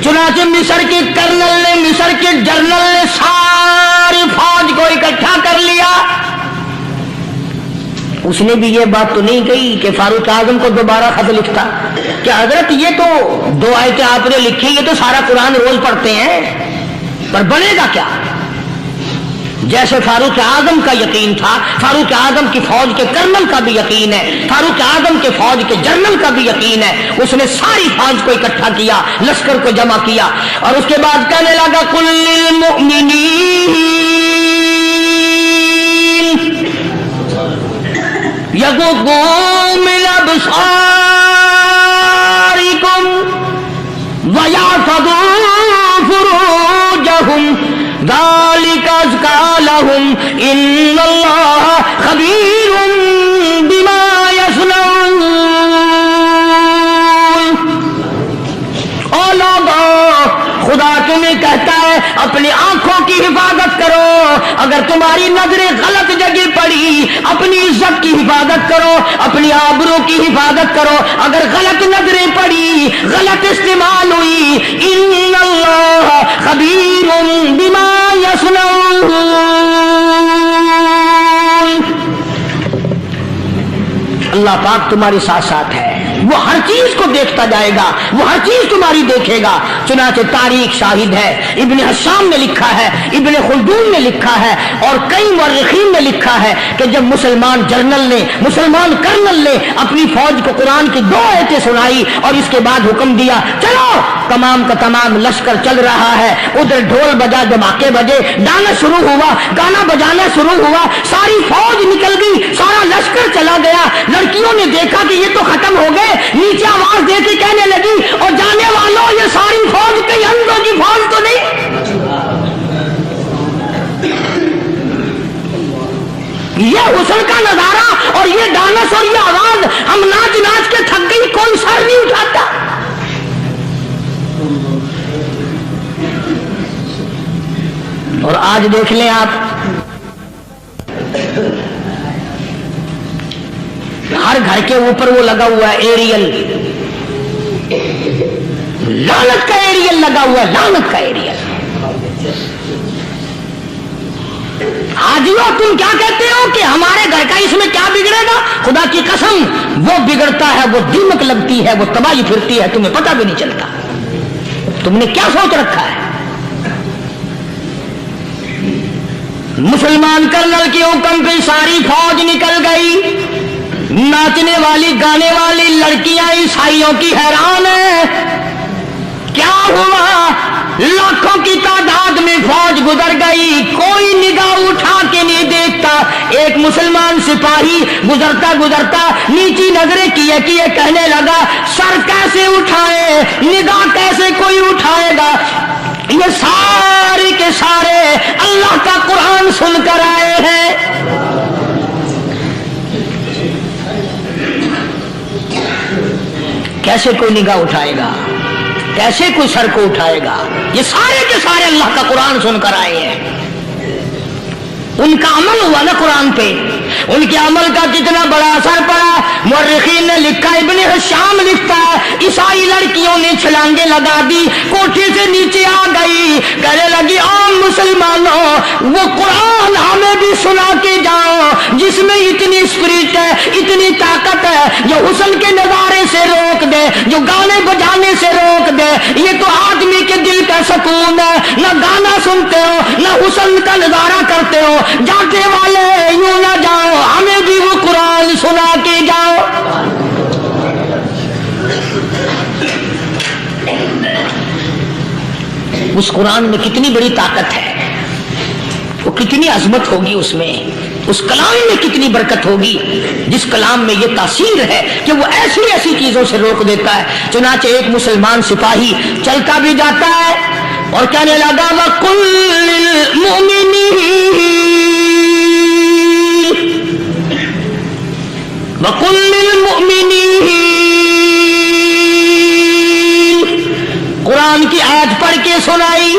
चुनाचे मिस्र के कर्नल ने, मिस्र के जनरल उसने भी ये बात तो नहीं कही कि फारूक आजम को दोबारा खत लिखता कि हजरत ये तो 2 आयतें आपने लिखी, ये तो सारा कुरान रोज पढ़ते हैं, पर बनेगा क्या? जैसे फारूक आजम का यकीन था, फारूक आजम की फौज के कर्नल का भी यकीन है, फारूक आजम के फौज के जनरल का भी यकीन है। उसने सारी फौज को इकट्ठा किया, लश्कर को जमा किया और उसके बाद कहने लगा कुल लिल मुमिनीन यगुद्दू मिन अबसारिकुम व यहफज़ू फुरूजहुम ज़ालिका अज़का लहुम इन्नल्लाह खबीरुम बिमा यस्नऊन। ओ लोगों, खुदा तुम्हें कहता है अपनी आंखों की हिफाजत करो। अगर तुम्हारी नजरें गलत जगह पड़ी, अपनी इज्जत की हिफाजत करो, अपनी आबरू की हिफाजत करो। अगर गलत नजरें पड़ी, गलत इस्तेमाल हुई, इन्नल्लाह खबीरुम बिमा यस्नऊन। अल्लाह पाक तुम्हारे साथ साथ है, वो हर चीज को देखता जाएगा, वो हर चीज तुम्हारी देखेगा। चुनाचे तारीख शाहिद है, इब्ने हशाम ने लिखा है, इब्ने खुल्दून ने लिखा है और कई मुअर्रिखीन ने लिखा है कि जब मुसलमान जर्नल ने, मुसलमान कर्नल ने अपनी फौज को कुरान की 2 आयतें सुनाई और इसके बाद हुक्म दिया चलो, तमाम का तमाम लश्कर चल रहा है, उधर ढोल बजा, धमाके बजे, गाना शुरू हुआ, गाना बजाना शुरू हुआ, सारी फौज निकल गई, सारा लश्कर चला गया। लड़कियों ने देखा कि ये तो खत्म हो गए, नीचे आवाज दे के कहने लगी और जाने वालों ये सारी फौज कई अंधों की फौज तो नहीं। ये हुस्न का नजारा और ये डांस और ये आवाज, हम नाच नाच के थक गई, कोई सर नहीं उठाता। और आज देख लें आप, हर घर के ऊपर वो लगा हुआ है एरियल, लानत का एरियल लगा हुआ है, लानत का एरियल। हाजियों, तुम क्या कहते हो कि हमारे घर का इसमें क्या बिगड़ेगा? खुदा की कसम, वो बिगड़ता है, वो दीमक लगती है, वो तबाही फिरती है, तुम्हें पता भी नहीं चलता। तुमने क्या सोच रखा है? मुसलमान कर्नल के हुक्म पे सारी फौज निकल गई। नाचने वाली, गाने वाली लड़कियां ईसाइयों की हैरान है। क्या हुआ? लाखों की तादाद में फौज गुजर गई, कोई निगाह उठा के नहीं देखता। एक मुसलमान सिपाही गुजरता गुजरता नीची नजरें किए किए कहने लगा सर कैसे उठाए, निगाह कैसे कोई उठाएगा? ये सारे के सारे अल्लाह का कुरान सुनकर आए हैं। कैसे कोई निगाह उठाएगा, कैसे कोई सर को उठाएगा? ये सारे के सारे अल्लाह का कुरान सुनकर आए हैं। उनका अमल हुआ ना कुरान पे, उनके अमल का कितना बड़ा असर पड़ा। मुअर्रिखीन ने लिखा, इब्ने हशाम लिखता है, ईसाई लड़कियों ने छलांगे लगा दी, कोठे से नीचे आ गई, कहने लगी आम मुसलमानों, वो कुरान हमें भी सुना के जाओ जिसमें इतनी स्पिरिट है, इतनी ताकत है, जो हुस्न के नजारे से रोक दे, जो गाने बजाने से रोक दे। ये तो आदमी के दिल का सुकून है। न गाना सुनते हो, न हुस्न का नजारा करते हो। जाते वाले यूं ना जाओ, हमें भी वो कुरान सुना के जाओ। उस कुरान में कितनी बड़ी ताकत है, वो कितनी अजमत होगी उसमें, उस कलाम में कितनी बरकत होगी, जिस कलाम में ये तासीर है कि वो ऐसी ऐसी चीजों से रोक देता है। चुनाचे एक मुसलमान सिपाही चलता भी जाता है और कहने लगा वकुल्लिल मुमिनीन वकुल्लिल मुमिनीन। कुरान की आयत पढ़ के सुनाई।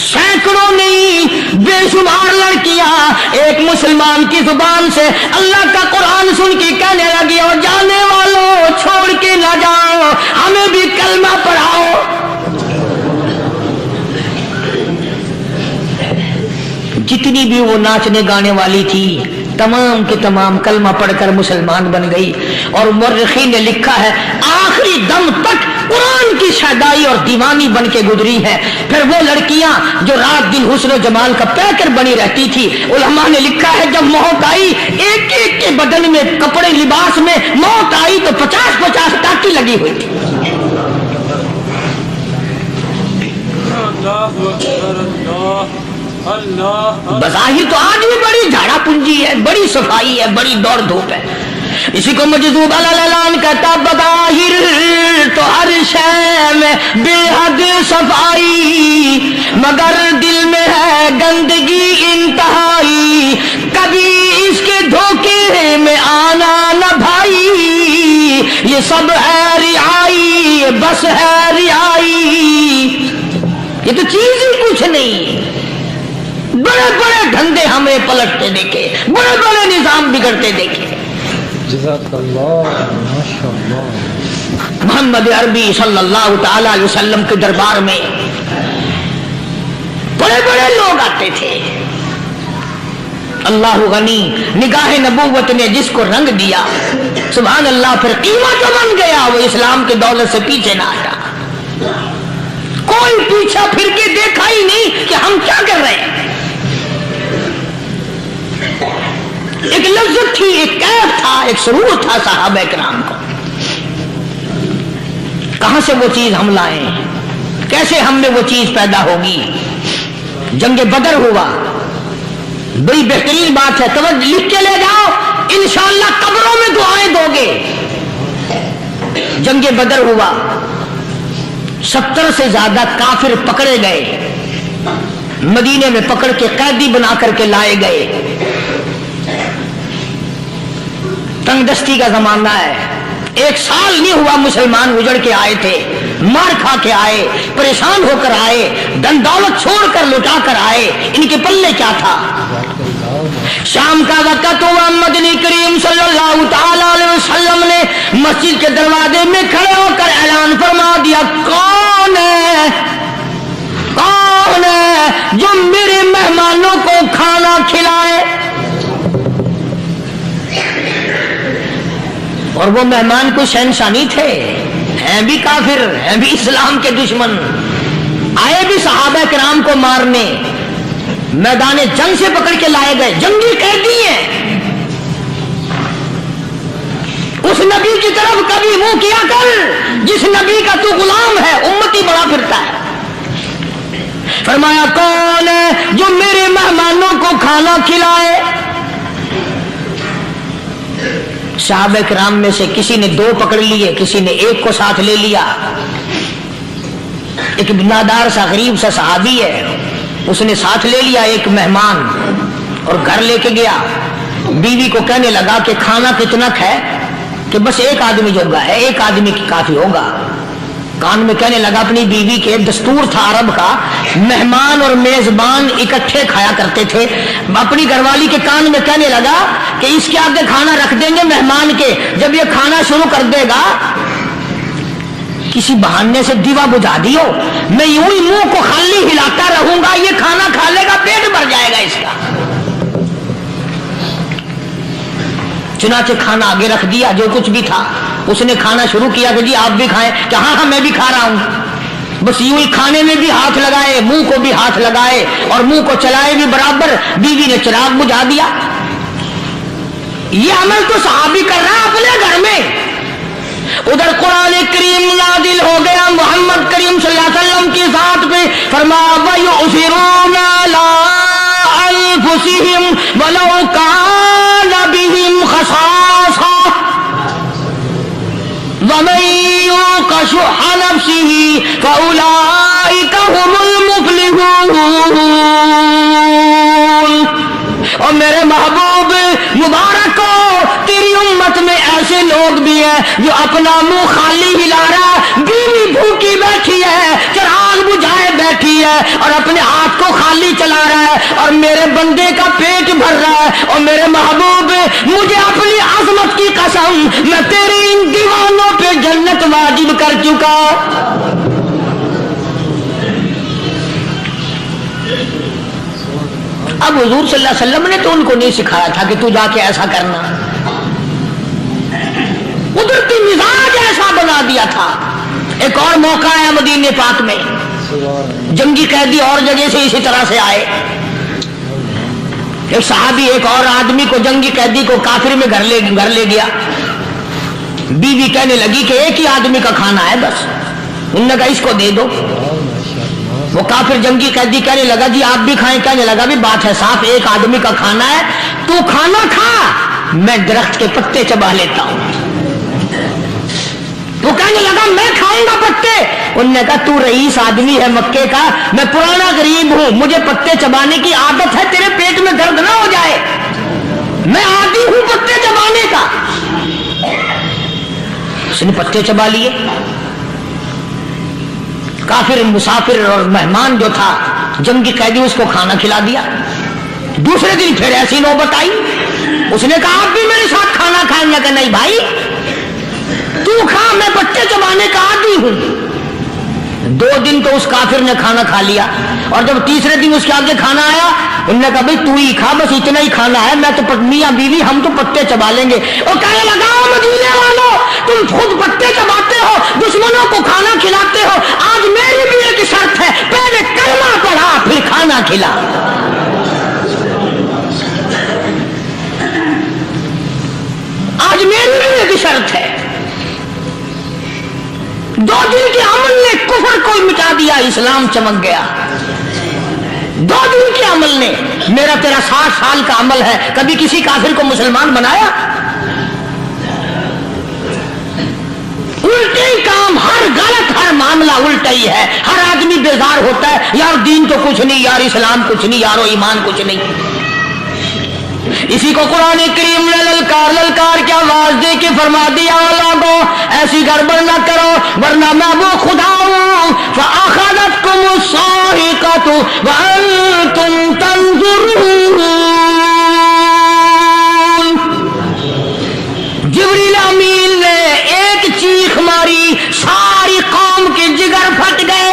सैकड़ों नहीं, बेशुमार लड़कियां एक मुसलमान की जुबान से अल्लाह का कुरान सुन के कहने लगी और जाने वालों छोड़ के ना जाओ, हमें भी कलमा पढ़ाओ। जितनी भी वो नाचने गाने वाली थी, तमाम के तमाम कलमा पढ़कर मुसलमान बन गई। और मुर्रिखीन ने लिखा है आखिरी दम तक कुरान की शदाई और दीवानी बन के गुजरी है। फिर वो लड़कियां जो रात दिन हुस्न जमाल का पैकर बनी रहती थी, उलमा ने लिखा है जब मौत आई एक एक के बदन में कपड़े लिबास में मौत आई तो 50-50 टाकी लगी हुई थी। बज़ाहिर तो आज भी बड़ी झाड़ा पूंजी है, बड़ी सफाई है, बड़ी दौड़ धूप है। इसी को मजदूब अल-ऐलान कहता बज़ाहिर तो हर शय में बेहद सफाई, मगर दिल में है गंदगी इंतहाई, कभी इसके धोखे में आना न भाई, ये सब है रियाई, ये बस है रियाई। ये तो चीज ही कुछ नहीं। बड़े बड़े धंधे हमें पलटते देखे, बड़े बड़े निजाम बिगड़ते देखे। मोहम्मद अरबी सल्लल्लाहु ताला अलैहि वसल्लम के दरबार में बड़े बड़े लोग आते थे। अल्लाह गनी, निगाह नबूवत ने जिसको रंग दिया, सुभान अल्लाह, फिर कीमत बन गया, वो इस्लाम के दौलत से पीछे ना हटा। कोई पीछा फिर के देखा ही नहीं कि हम क्या कर रहे हैं। एक लज्जत थी, एक कैफ था, एक सुरूर था सहाबा किराम को। कहां से वो चीज हम लाए, कैसे हम में वो चीज पैदा होगी। जंगे बदर हुआ, बड़ी बेहतरीन बात है, तवज्जो लिख के ले जाओ, इंशाअल्लाह कब्रों में दुआएं दोगे। जंगे बदर हुआ, 70 से ज्यादा काफिर पकड़े गए, मदीने में पकड़ के कैदी बना करके लाए गए। तंगदस्ती का जमाना है, एक साल नहीं हुआ मुसलमान उजड़ के आए थे, मार खा के आए, परेशान होकर आए, धन दौलत छोड़कर लुटा कर आए, इनके पल्ले क्या था। शाम का वक्त हुआ, मदनी करीम सल्लल्लाहु ताला अलैहि वसल्लम ने मस्जिद के दरवाजे में खड़े होकर ऐलान फरमा दिया, कौन है जो मेरे मेहमानों को खाना खिलाए। और वो मेहमान कोई शहंशाह नहीं थे, हैं भी काफिर, हैं भी इस्लाम के दुश्मन, आए भी सहाबा किराम को मारने, मैदाने जंग से पकड़ के लाए गए, जंगी कैदी हैं। उस नबी की तरफ कभी मुंह किया कर जिस नबी का तू गुलाम है, उम्मती बड़ा फिरता है। फरमाया कौन है जो मेरे मेहमानों को खाना खिलाए। सहाबा किराम में से किसी ने 2 पकड़ लिए, किसी ने 1 को साथ ले लिया। एक बिनादार सा गरीब सा सहाबी है, उसने साथ ले लिया एक मेहमान और घर लेके गया। बीवी को कहने लगा कि खाना कितना है, कि बस 1 आदमी जोगा है, 1 आदमी की काफी होगा। कान में कहने लगा अपनी बीवी के, दस्तूर था अरब का, मेहमान और मेजबान इकट्ठे खाया करते थे। अपनी घरवाली के कान में कहने लगा कि इसके आगे खाना रख देंगे मेहमान के, जब ये खाना शुरू कर देगा किसी बहाने से दीवा बुझा दियो, मैं यूं ही मुंह को खाली हिलाता रहूंगा, ये खाना खा लेगा, पेट भर जाएगा इसका। चुनाचे खाना आगे रख दिया, जो कुछ भी था। उसने खाना शुरू किया कि जी आप भी खाएं, कि हाँ हाँ मैं भी खा रहा हूं। बस यूं ही खाने में भी हाथ लगाए, मुंह को भी हाथ लगाए और मुंह को चलाए भी बराबर। बीवी ने चिराग बुझा दिया। ये अमल तो सहाबी कर रहा है अपने घर में। उधर कुरान करीम नाजिल हो गया मोहम्मद करीम सल्लल्लाहु अलैहि वसल्लम की जात पे, फरमाया वयुसिरूना अला अनफुसिहिम वलौ काना बिहिम खसासा वमन युक़ शुह्हा नफ्सिही फउलाइका हुमुल मुफ़्लिहून। और मेरे महबूब मुबारक हो, तेरी उम्मत में ऐसे लोग भी हैं जो अपना मुंह खाली हिला रहा है, बीवी भूखी बैठी है, चिराग बुझाए बैठी है और अपने हाथ को खाली चला रहा है और मेरे बंदे का पेट भर रहा है। और मेरे महबूब मुझे अपनी अजमत की कसम, मैं तेरे इन दीवानों पे जन्नत वाजिब कर चुका। अब हुजूर सल्लल्लाहु अलैहि वसल्लम ने तो उनको नहीं सिखाया था कि तू जाके ऐसा करना, कुदरती मिजाज ऐसा बना दिया था। एक और मौका आया मदीने पाक में, जंगी कैदी और जगह से इसी तरह से आए। एक सहाबी एक और आदमी को, जंगी कैदी को काफिर में घर ले गया। बीवी कहने लगी कि एक ही आदमी का खाना है बस, उन्होंने कहा इसको दे दो। वो काफिर जंगी कैदी कहने लगा जी आप भी खाएं, कहने लगा भी बात है साफ, एक आदमी का खाना है, तू खाना खा, मैं दरख्त के पत्ते चबा लेता हूं। वो कहने लगा मैं खाऊंगा पत्ते, उन्होंने कहा तू रईस आदमी है मक्के का, मैं पुराना गरीब हूं, मुझे पत्ते चबाने की आदत है, तेरे पेट में दर्द ना हो जाए, मैं आदी हूं पत्ते चबाने का। उसने पत्ते चबा लिए। काफिर मुसाफिर और मेहमान जो था जंगी कैदी, उसको खाना खिला दिया। दूसरे दिन फिर ऐसी नौबत आई, उसने कहा आप भी मेरे साथ खाना खाएंगे? कि नहीं भाई तू खा, मैं पत्ते चबाने का आदी हूं। 2 दिन तो उस काफिर ने खाना खा लिया, और जब तीसरे दिन उसके आगे खाना आया, उन्होंने कहा भाई तू ही खा, बस इतना ही खाना है, मैं तो मियां बीवी हम तो पत्ते चबा लेंगे। और कहने लगा मदीने वालों, तुम खुद पत्ते चबाते हो, दुश्मनों को खाना खिलाते हो, आज मेरी भी एक शर्त है, पहले कलमा पढ़ा फिर खाना खिला। आज मेरी भी एक शर्त है। 2 दिन के अमल ने कुफर को मिटा दिया, इस्लाम चमक गया। 2 दिन के अमल ने, मेरा तेरा 60 साल का अमल है, कभी किसी काफिर को मुसलमान बनाया? उल्टे ही काम, हर गलत, हर मामला उल्टा ही है। हर आदमी बेजार होता है, यार दीन तो कुछ नहीं, यार इस्लाम कुछ नहीं, यारो ईमान कुछ नहीं। इसी को कुरान करीम ने ललकार के आवाज दे के फरमा दिया, लोगों ऐसी गड़बड़ न करो वरना मैं वो खुदा हूं। फअखज़तकुम अस्साइक़तु व अंतुम तंज़ुरून। जिब्रील अमीन ने एक चीख मारी, सारी कौम के जिगर फट गए।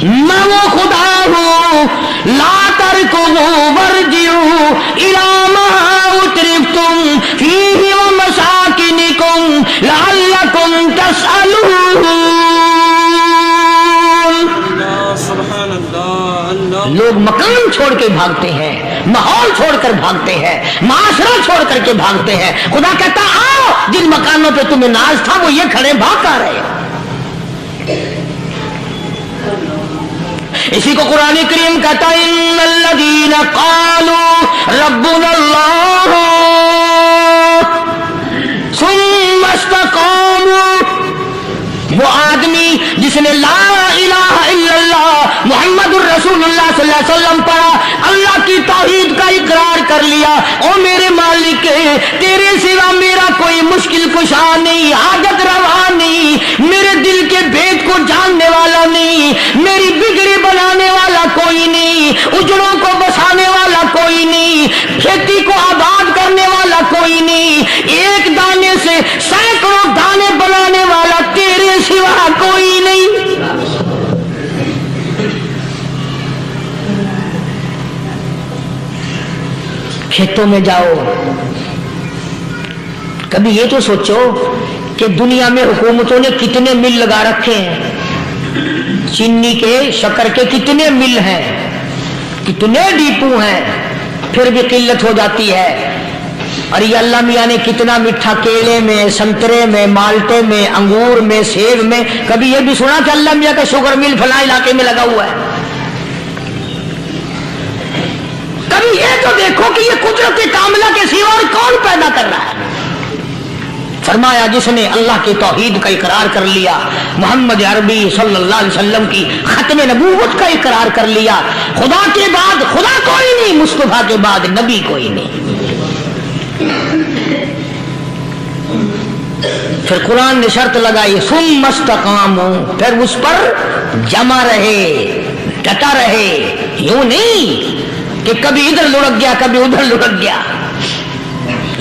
मैं वो खुदा हूं, ला तरकुबू वरजिऊ इला मा उतरिफ्तुम फीहि व मसाकिनिकुम लअल्लकुम तसअलून। लोग मकान छोड़ के भागते हैं, माहौल छोड़कर भागते हैं, माशरा छोड़ करके भागते हैं। खुदा कहता आओ, जिन मकानों पे तुम्हें नाज था वो ये खड़े भाग आ रहे। इसी को कुरान करीम कहता है इन्नल्लज़ीना क़ालू रब्बुनल्लाह सुम्मा इस्तक़ामू। वो आदमी जिसने ला इलाहा इल्लल्लाह मुहम्मदुर रसूलुल्लाह सल्लल्लाहु अलैहि वसल्लम पढ़ा, अल्लाह की तौहीद का इकरार कर लिया, ओ मेरे मालिक तेरे सिवा मेरा कोई मुश्किल कुशा नहीं, हाजत रवा नहीं, मेरे दिल के भेद को जानने वाला नहीं, मेरी बिगड़ी बनाने वाला कोई नहीं, उजड़ों को बसाने वाला कोई नहीं, खेती को आबाद करने वाला कोई नहीं, एक दाने से सैकड़ों दाने बनाने वाला तेरे सिवा कोई नहीं। खेतों में जाओ, कभी ये तो सोचो कि दुनिया में हुकूमतों ने कितने मिल लगा रखे हैं, चीनी के, शक्कर के कितने मिल हैं, कितने डिपो हैं, फिर भी किल्लत हो जाती है। और ये अल्लाह मियाँ ने कितना मीठा केले में, संतरे में, माल्टे में, अंगूर में, सेब में। कभी ये भी सुना कि अल्लाह मियाँ का शुगर मिल फला इलाके में लगा हुआ है? कभी ये तो देखो कि ये कुदरत कामिला के सिवा और कौन पैदा कर रहा है? फरमाया जिसने अल्लाह की तौहीद का इकरार कर लिया, मोहम्मद अरबी सल्लल्लाहु अलैहि वसल्लम की खत्म नबूवत का इकरार कर लिया, खुदा के बाद खुदा कोई नहीं, मुस्तफा के बाद नबी कोई नहीं। फिर कुरान ने शर्त लगाई सुम्मा इस्तक़ामू, फिर उस पर जमा रहे, डटा रहे। यूं नहीं कि कभी इधर लुढ़क गया कभी उधर लुढ़क गया।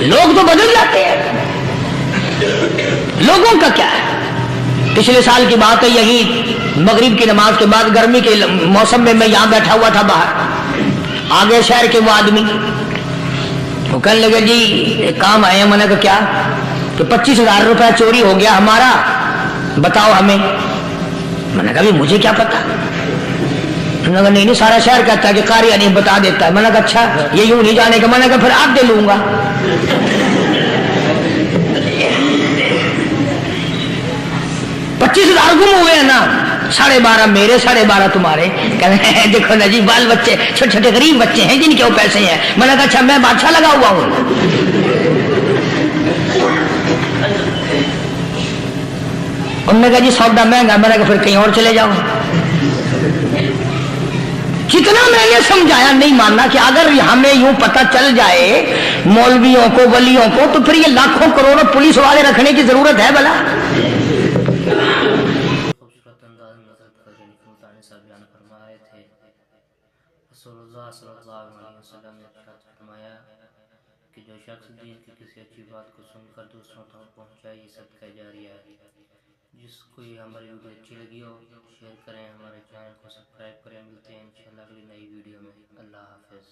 लोग तो बदल जाते हैं, लोगों का क्या है? पिछले साल की बात है, यही मगरिब की नमाज के बाद गर्मी के मौसम में मैं यहाँ बैठा हुआ था बाहर, आगे शहर के वो आदमी वो कहने लगे जी एक काम आए हैं। मैंने कहा क्या? कि 25,000 रुपया चोरी हो गया हमारा, बताओ हमें। मैंने कहा मुझे क्या पता। मैंने कहा नहीं सारा शहर कहता है कि कारी नहीं बता देता है। मैंने कहा अच्छा ये यूं नहीं जाने का। मैंने कहा फिर आप दे लूंगा। 25,000 गुम हुए हैं ना, 12.5 मेरे 12.5 तुम्हारे। कहते देखो ना जी बाल बच्चे छोटे छोटे गरीब बच्चे हैं जिनके वो पैसे हैं। मैंने कहा अच्छा मैं बादशाह लगा हुआ हूं। उन्होंने कहा जी सौदा महंगा। मैंने कहा फिर कहीं और चले जाओ। कितना मैंने समझाया नहीं मानना कि अगर हमें यूं पता चल जाए मौलवियों को वलियों को तो फिर ये लाखों करोड़ों पुलिस वाले रखने की जरूरत है भला। खूबसूरत अंदाज में हज़रत ख़ज़ीनी फ़ुल्तानी साहब बयान फरमा रहे थे। रसूलुल्लाह सल्लल्लाहु अलैहि वसल्लम ने इरशाद फरमाया कि जो शख्स दीन की किसी अच्छी बात को सुनकर दूसरों तक पहुंचाए ये सदका जारिया है। जिसको ये हमारी वीडियो अच्छी लगी हो शेयर करें, हमारे चैनल को सब्सक्राइब करें। मिलते हैं इंशाल्लाह अगली नई वीडियो में। अल्लाह हाफ़िज़।